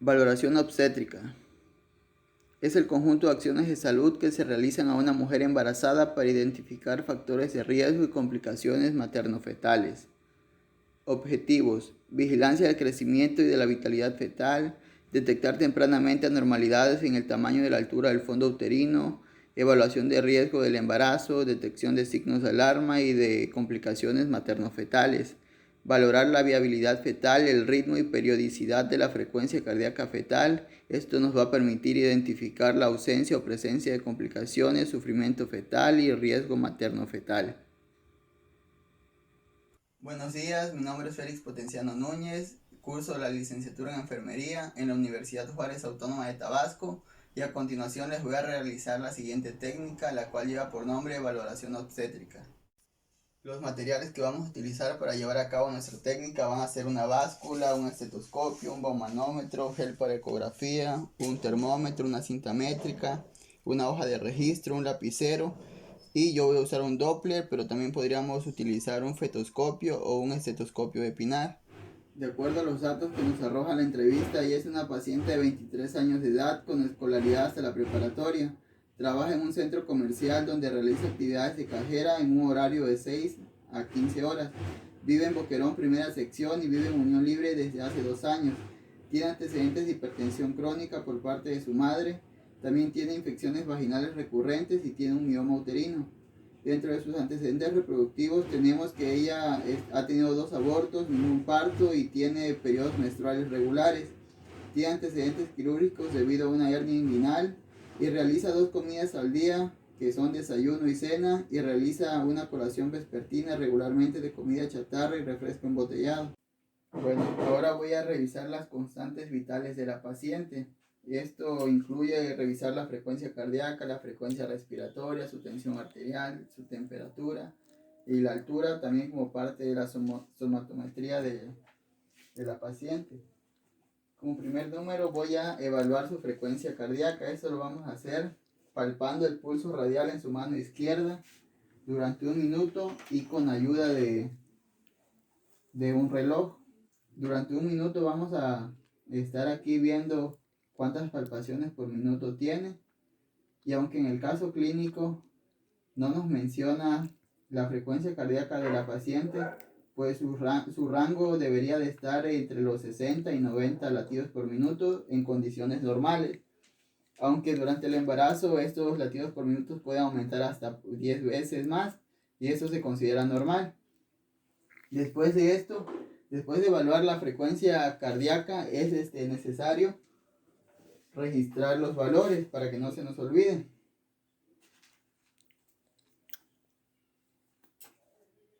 Valoración obstétrica. Es el conjunto de acciones de salud que se realizan a una mujer embarazada para identificar factores de riesgo y complicaciones materno-fetales. Objetivos: vigilancia del crecimiento y de la vitalidad fetal, detectar tempranamente anormalidades en el tamaño y la altura del fondo uterino, evaluación de riesgo del embarazo, detección de signos de alarma y de complicaciones materno-fetales, valorar la viabilidad fetal, el ritmo y periodicidad de la frecuencia cardíaca fetal. Esto nos va a permitir identificar la ausencia o presencia de complicaciones, sufrimiento fetal y riesgo materno-fetal. Buenos días, mi nombre es Félix Potenciano Núñez, curso la licenciatura en enfermería en la Universidad Juárez Autónoma de Tabasco, y a continuación les voy a realizar la siguiente técnica, la cual lleva por nombre valoración obstétrica. Los materiales que vamos a utilizar para llevar a cabo nuestra técnica van a ser una báscula, un estetoscopio, un baumanómetro, gel para ecografía, un termómetro, una cinta métrica, una hoja de registro, un lapicero, y yo voy a usar un Doppler, pero también podríamos utilizar un fetoscopio o un estetoscopio de Pinar. De acuerdo a los datos que nos arroja la entrevista, ella es una paciente de 23 años de edad con escolaridad hasta la preparatoria. Trabaja en un centro comercial donde realiza actividades de cajera en un horario de 6 a 15 horas. Vive en Boquerón, primera sección, y vive en Unión Libre desde hace 2 años. Tiene antecedentes de hipertensión crónica por parte de su madre. También tiene infecciones vaginales recurrentes y tiene un mioma uterino. Dentro de sus antecedentes reproductivos tenemos que ella ha tenido 2 abortos, ningún parto y tiene periodos menstruales regulares. Tiene antecedentes quirúrgicos debido a una hernia inguinal y realiza 2 comidas al día, que son desayuno y cena, y realiza una colación vespertina regularmente de comida chatarra y refresco embotellado. Bueno, ahora voy a revisar las constantes vitales de la paciente. Esto incluye revisar la frecuencia cardíaca, la frecuencia respiratoria, su tensión arterial, su temperatura y la altura, también como parte de la somatometría de la paciente. Como primer número voy a evaluar su frecuencia cardíaca. Esto lo vamos a hacer palpando el pulso radial en su mano izquierda durante 1 minuto y con ayuda de un reloj. Durante 1 minuto vamos a estar aquí viendo cuántas palpaciones por minuto tiene, y aunque en el caso clínico no nos menciona la frecuencia cardíaca de la paciente, pues su rango debería de estar entre los 60 y 90 latidos por minuto en condiciones normales, aunque durante el embarazo estos latidos por minuto pueden aumentar hasta 10 veces más, y eso se considera normal. Después de esto, después de evaluar la frecuencia cardíaca, es necesario registrar los valores para que no se nos olviden.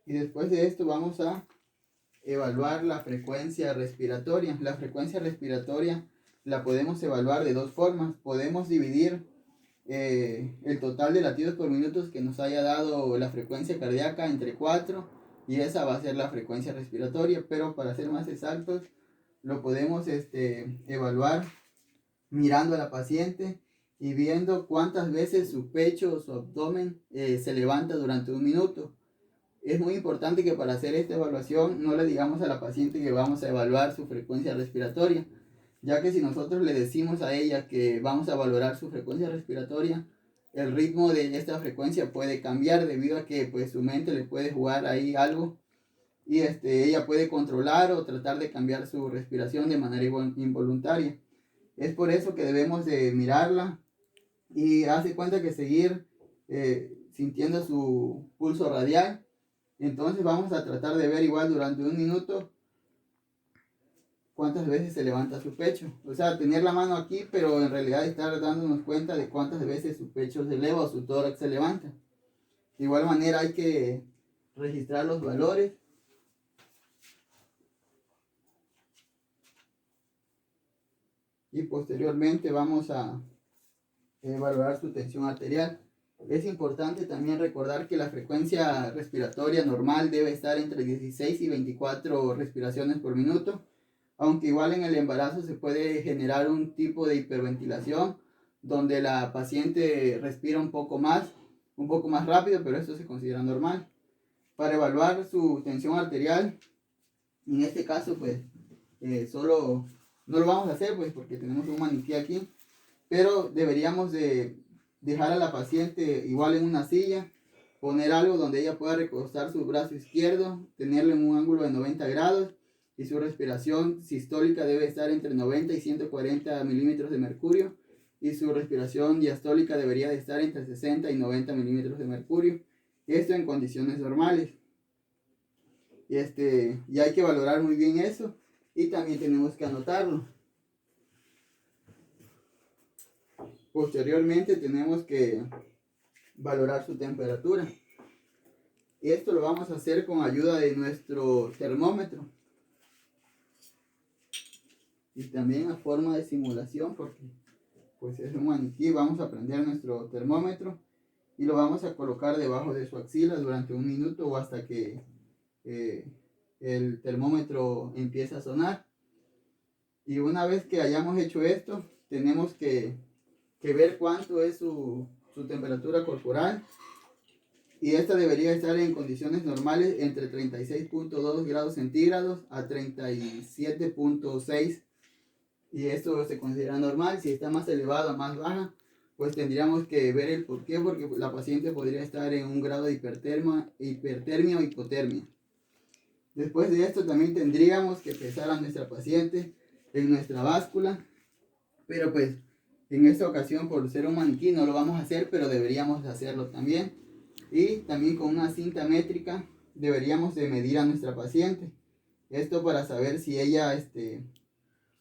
Y después de esto vamos a evaluar la frecuencia respiratoria. La frecuencia respiratoria la podemos evaluar de 2 formas. Podemos dividir el total de latidos por minutos que nos haya dado la frecuencia cardíaca entre 4, y esa va a ser la frecuencia respiratoria, pero para ser más exactos lo podemos evaluar mirando a la paciente y viendo cuántas veces su pecho o su abdomen se levanta durante 1 minuto. Es muy importante que para hacer esta evaluación no le digamos a la paciente que vamos a evaluar su frecuencia respiratoria, ya que si nosotros le decimos a ella que vamos a valorar su frecuencia respiratoria, el ritmo de esta frecuencia puede cambiar debido a que pues su mente le puede jugar ahí algo, y ella puede controlar o tratar de cambiar su respiración de manera involuntaria. Es por eso que debemos de mirarla y hace cuenta que seguir sintiendo su pulso radial. Entonces vamos a tratar de ver igual durante 1 minuto cuántas veces se levanta su pecho. O sea, tener la mano aquí, pero en realidad estar dándonos cuenta de cuántas veces su pecho se eleva o su tórax se levanta. De igual manera hay que registrar los valores. Y posteriormente vamos a evaluar su tensión arterial. Es importante también recordar que la frecuencia respiratoria normal debe estar entre 16 y 24 respiraciones por minuto, aunque igual en el embarazo se puede generar un tipo de hiperventilación donde la paciente respira un poco más rápido, pero esto se considera normal. Para evaluar su tensión arterial, en este caso pues solo No lo vamos a hacer pues porque tenemos un maniquí aquí, pero deberíamos de dejar a la paciente igual en una silla, poner algo donde ella pueda recostar su brazo izquierdo, tenerlo en un ángulo de 90 grados y su respiración sistólica debe estar entre 90 y 140 milímetros de mercurio y su respiración diastólica debería de estar entre 60 y 90 milímetros de mercurio. Esto en condiciones normales. Y hay que valorar muy bien eso y también tenemos que anotarlo. Posteriormente tenemos que valorar su temperatura. Y esto lo vamos a hacer con ayuda de nuestro termómetro. Y también a forma de simulación, porque pues es un maniquí. Vamos a prender nuestro termómetro y lo vamos a colocar debajo de su axila durante 1 minuto o hasta que el termómetro empiece a sonar. Y una vez que hayamos hecho esto, tenemos que ver cuánto es su temperatura corporal. Y esta debería estar en condiciones normales entre 36.2 grados centígrados a 37.6. Y esto se considera normal. Si está más elevado o más baja, pues tendríamos que ver el por qué, porque la paciente podría estar en un grado de hipertermia o hipotermia. Después de esto también tendríamos que pesar a nuestra paciente en nuestra báscula, pero pues en esta ocasión por ser un maniquí no lo vamos a hacer, pero deberíamos hacerlo también. Y también con una cinta métrica deberíamos de medir a nuestra paciente. Esto para saber si ella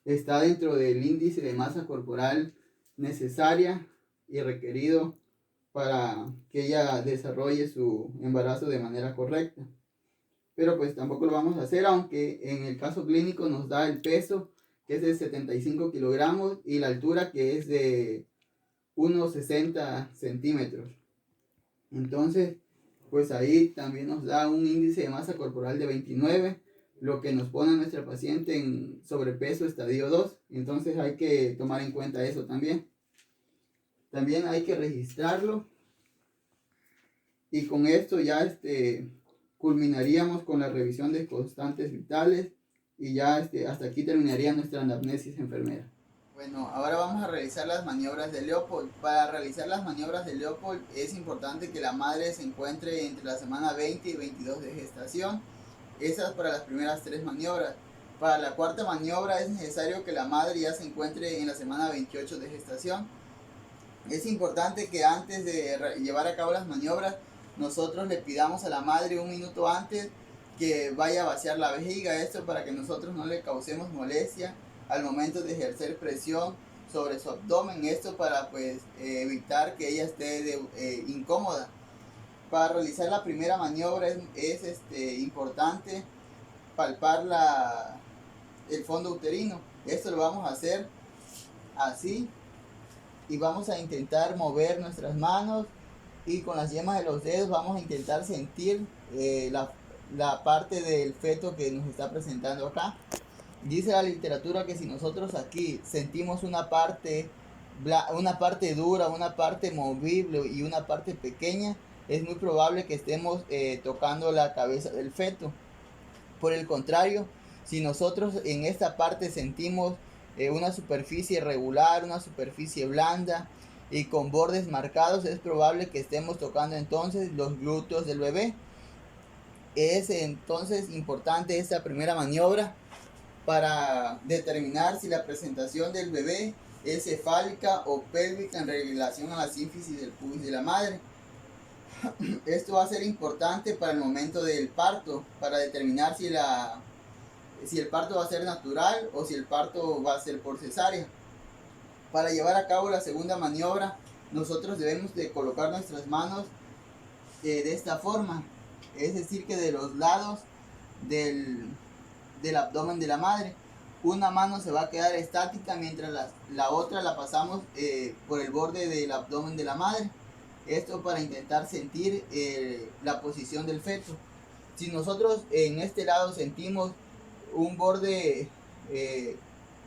está dentro del índice de masa corporal necesaria y requerido para que ella desarrolle su embarazo de manera correcta. Pero pues tampoco lo vamos a hacer, aunque en el caso clínico nos da el peso, que es de 75 kilogramos, y la altura, que es de unos 60 centímetros. Entonces, pues ahí también nos da un índice de masa corporal de 29, lo que nos pone a nuestra paciente en sobrepeso estadio 2. Entonces hay que tomar en cuenta eso también. También hay que registrarlo. Y con esto ya culminaríamos con la revisión de constantes vitales y ya hasta aquí terminaría nuestra anamnesis enfermera. Bueno, ahora vamos a realizar las maniobras de Leopold. Para realizar las maniobras de Leopold es importante que la madre se encuentre entre la semana 20 y 22 de gestación. Esas para las primeras 3 maniobras. Para la cuarta maniobra es necesario que la madre ya se encuentre en la semana 28 de gestación. Es importante que antes de llevar a cabo las maniobras nosotros le pidamos a la madre 1 minuto antes que vaya a vaciar la vejiga. Esto para que nosotros no le causemos molestia al momento de ejercer presión sobre su abdomen. Esto para pues evitar que ella esté incómoda. Para realizar la primera maniobra es importante palpar el fondo uterino. Esto lo vamos a hacer así y vamos a intentar mover nuestras manos y con las yemas de los dedos vamos a intentar sentir la parte del feto que nos está presentando acá. Dice la literatura que si nosotros aquí sentimos una parte dura, una parte movible y una parte pequeña, es muy probable que estemos tocando la cabeza del feto. Por el contrario, si nosotros en esta parte sentimos una superficie irregular, una superficie blanda y con bordes marcados, es probable que estemos tocando entonces los glúteos del bebé. Es entonces importante esta primera maniobra para determinar si la presentación del bebé es cefálica o pélvica en relación a la sínfisis del pubis de la madre. Esto va a ser importante para el momento del parto, para determinar si el parto va a ser natural o si el parto va a ser por cesárea. Para llevar a cabo la segunda maniobra, nosotros debemos de colocar nuestras manos de esta forma, es decir que de los lados del abdomen de la madre. Una mano se va a quedar estática mientras la otra la pasamos por el borde del abdomen de la madre. Esto para intentar sentir la posición del feto. Si nosotros en este lado sentimos un borde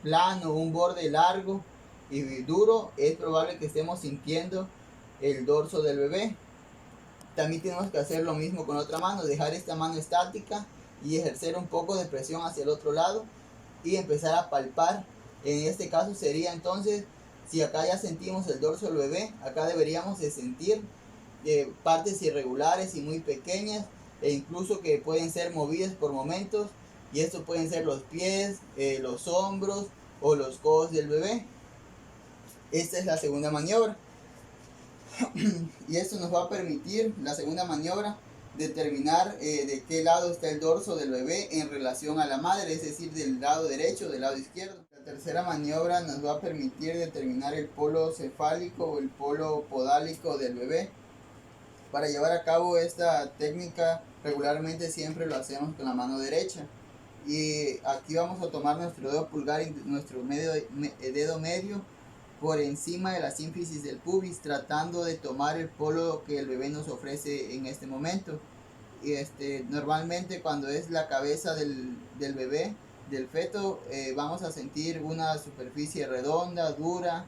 plano, un borde largo y duro, es probable que estemos sintiendo el dorso del bebé. También tenemos que hacer lo mismo con la otra mano, dejar esta mano estática y ejercer un poco de presión hacia el otro lado y empezar a palpar En este caso sería entonces, si acá ya sentimos el dorso del bebé, acá deberíamos de sentir partes irregulares y muy pequeñas, e incluso que pueden ser movidas por momentos, y esto pueden ser los pies, los hombros o los codos del bebé. Esta es la segunda maniobra. Y esto nos va a permitir, la segunda maniobra, determinar de qué lado está el dorso del bebé en relación a la madre, es decir, del lado derecho o del lado izquierdo. La tercera maniobra nos va a permitir determinar el polo cefálico o el polo podálico del bebé. Para llevar a cabo esta técnica regularmente siempre lo hacemos con la mano derecha. Y aquí vamos a tomar nuestro dedo pulgar y nuestro dedo medio por encima de la sínfisis del pubis, tratando de tomar el polo que el bebé nos ofrece en este momento. Y normalmente cuando es la cabeza del bebé, del feto, vamos a sentir una superficie redonda, dura,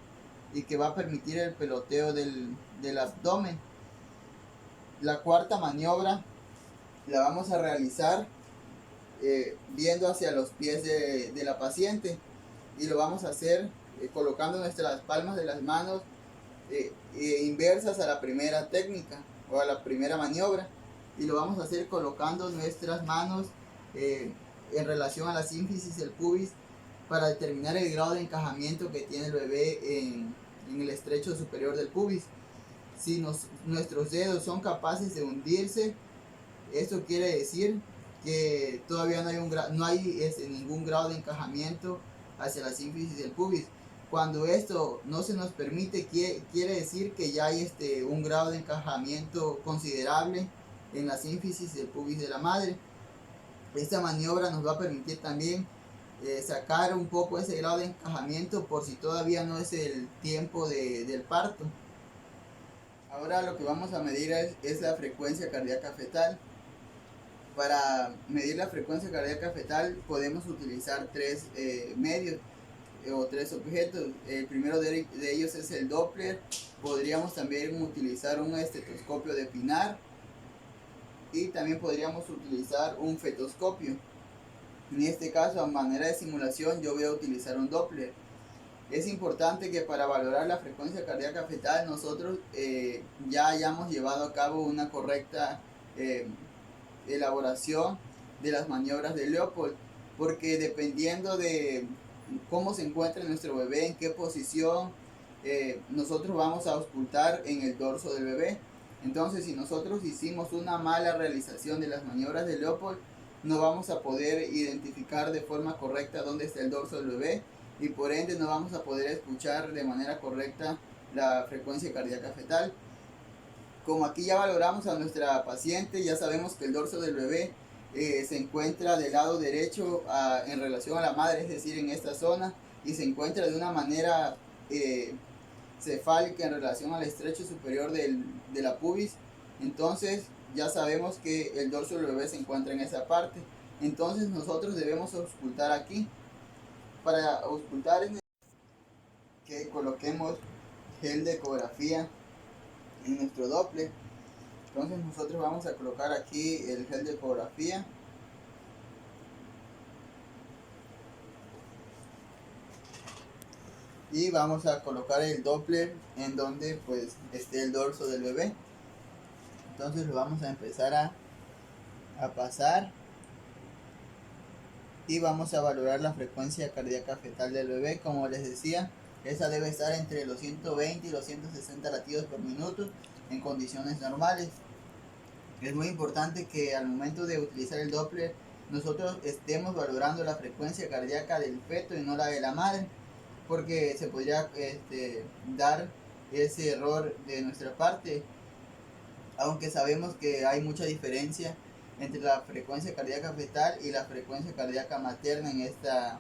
y que va a permitir el peloteo del abdomen. La cuarta maniobra la vamos a realizar viendo hacia los pies de la paciente, y lo vamos a hacer colocando nuestras palmas de las manos inversas a la primera técnica o a la primera maniobra, y lo vamos a hacer colocando nuestras manos en relación a la sínfisis del pubis para determinar el grado de encajamiento que tiene el bebé en el estrecho superior del pubis. Si nuestros dedos son capaces de hundirse, esto quiere decir que todavía no hay ningún grado de encajamiento hacia la sínfisis del pubis. Cuando esto no se nos permite, quiere decir que ya hay un grado de encajamiento considerable en la sínfisis del pubis de la madre. Esta maniobra nos va a permitir también sacar un poco ese grado de encajamiento por si todavía no es el tiempo del parto. Ahora lo que vamos a medir es la frecuencia cardíaca fetal. Para medir la frecuencia cardíaca fetal podemos utilizar tres medios o tres objetos. El primero de ellos es el Doppler. Podríamos también utilizar un estetoscopio de Pinar, y también podríamos utilizar un fetoscopio. En este caso, a manera de simulación, yo voy a utilizar un Doppler. Es importante que para valorar la frecuencia cardíaca fetal nosotros ya hayamos llevado a cabo una correcta elaboración de las maniobras de Leopold, porque dependiendo de cómo se encuentra nuestro bebé, en qué posición, nosotros vamos a auscultar en el dorso del bebé. Entonces, si nosotros hicimos una mala realización de las maniobras de Leopold, no vamos a poder identificar de forma correcta dónde está el dorso del bebé, y por ende no vamos a poder escuchar de manera correcta la frecuencia cardíaca fetal. Como aquí ya valoramos a nuestra paciente, ya sabemos que el dorso del bebé se encuentra del lado derecho en relación a la madre, es decir, en esta zona, y se encuentra de una manera cefálica en relación al estrecho superior de la pubis. Entonces ya sabemos que el dorso del bebé se encuentra en esa parte. Entonces nosotros debemos auscultar aquí. Para auscultar es que coloquemos gel de ecografía en nuestro Doppler. Entonces nosotros vamos a colocar aquí el gel de ecografía y vamos a colocar el Doppler en donde pues esté el dorso del bebé. Entonces lo vamos a empezar a pasar y vamos a valorar la frecuencia cardíaca fetal del bebé. Como les decía, esa debe estar entre los 120 y los 160 latidos por minuto en condiciones normales. Es muy importante que al momento de utilizar el Doppler nosotros estemos valorando la frecuencia cardíaca del feto y no la de la madre, porque se podría dar ese error de nuestra parte, aunque sabemos que hay mucha diferencia entre la frecuencia cardíaca fetal y la frecuencia cardíaca materna en esta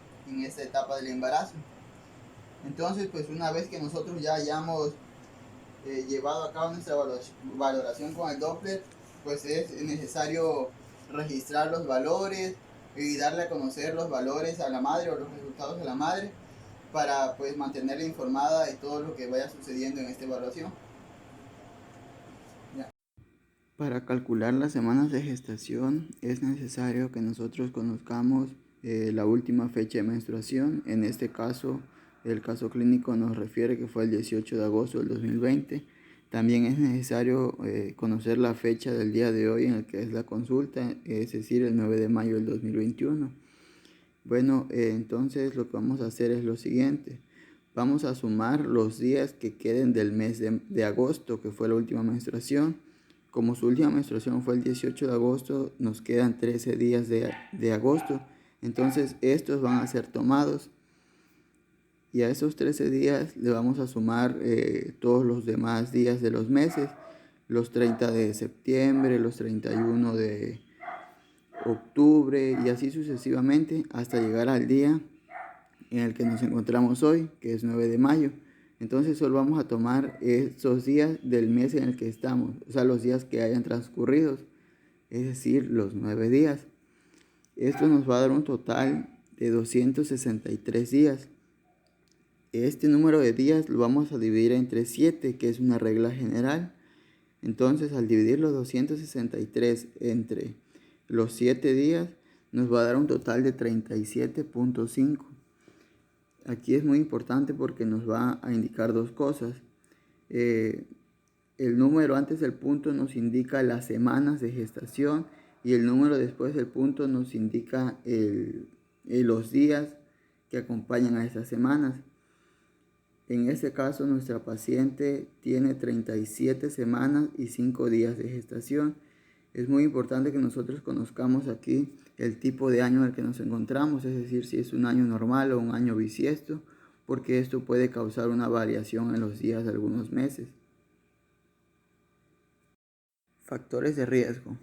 etapa del embarazo. Entonces, pues una vez que nosotros ya hayamos llevado a cabo nuestra valoración con el Doppler, pues es necesario registrar los valores y darle a conocer los valores a la madre o los resultados a la madre para pues mantenerla informada de todo lo que vaya sucediendo en esta evaluación. Ya. Para calcular las semanas de gestación es necesario que nosotros conozcamos la última fecha de menstruación. En este caso, el caso clínico nos refiere que fue el 18 de agosto del 2020. También es necesario conocer la fecha del día de hoy en el que es la consulta, es decir, el 9 de mayo del 2021. Bueno, entonces lo que vamos a hacer es lo siguiente. Vamos a sumar los días que queden del mes de agosto, que fue la última menstruación. Como su última menstruación fue el 18 de agosto, nos quedan 13 días de agosto. Entonces estos van a ser tomados. Y a esos 13 días le vamos a sumar todos los demás días de los meses. Los 30 de septiembre, los 31 de octubre y así sucesivamente hasta llegar al día en el que nos encontramos hoy, que es 9 de mayo. Entonces solo vamos a tomar esos días del mes en el que estamos, o sea, los días que hayan transcurrido, es decir, los 9 días. Esto nos va a dar un total de 263 días. Este número de días lo vamos a dividir entre 7, que es una regla general. Entonces, al dividir los 263 entre los 7 días, nos va a dar un total de 37.5. Aquí es muy importante porque nos va a indicar dos cosas. El número antes del punto nos indica las semanas de gestación y el número después del punto nos indica los días que acompañan a esas semanas. En este caso, nuestra paciente tiene 37 semanas y 5 días de gestación. Es muy importante que nosotros conozcamos aquí el tipo de año en el que nos encontramos, es decir, si es un año normal o un año bisiesto, porque esto puede causar una variación en los días de algunos meses. Factores de riesgo.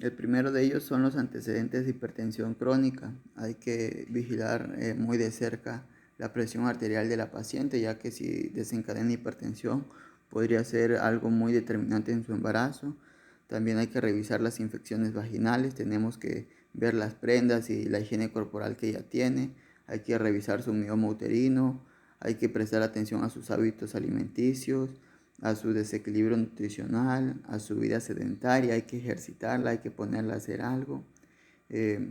El primero de ellos son los antecedentes de hipertensión crónica. Hay que vigilar muy de cerca la presión arterial de la paciente, ya que si desencadena hipertensión podría ser algo muy determinante en su embarazo. También hay que revisar las infecciones vaginales, tenemos que ver las prendas y la higiene corporal que ella tiene. Hay que revisar su mioma uterino, hay que prestar atención a sus hábitos alimenticios, a su desequilibrio nutricional, a su vida sedentaria, hay que ejercitarla, hay que ponerla a hacer algo.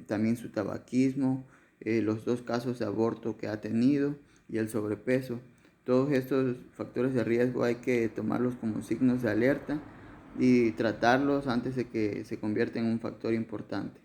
También su tabaquismo, los 2 casos de aborto que ha tenido y el sobrepeso. Todos estos factores de riesgo hay que tomarlos como signos de alerta y tratarlos antes de que se convierta en un factor importante.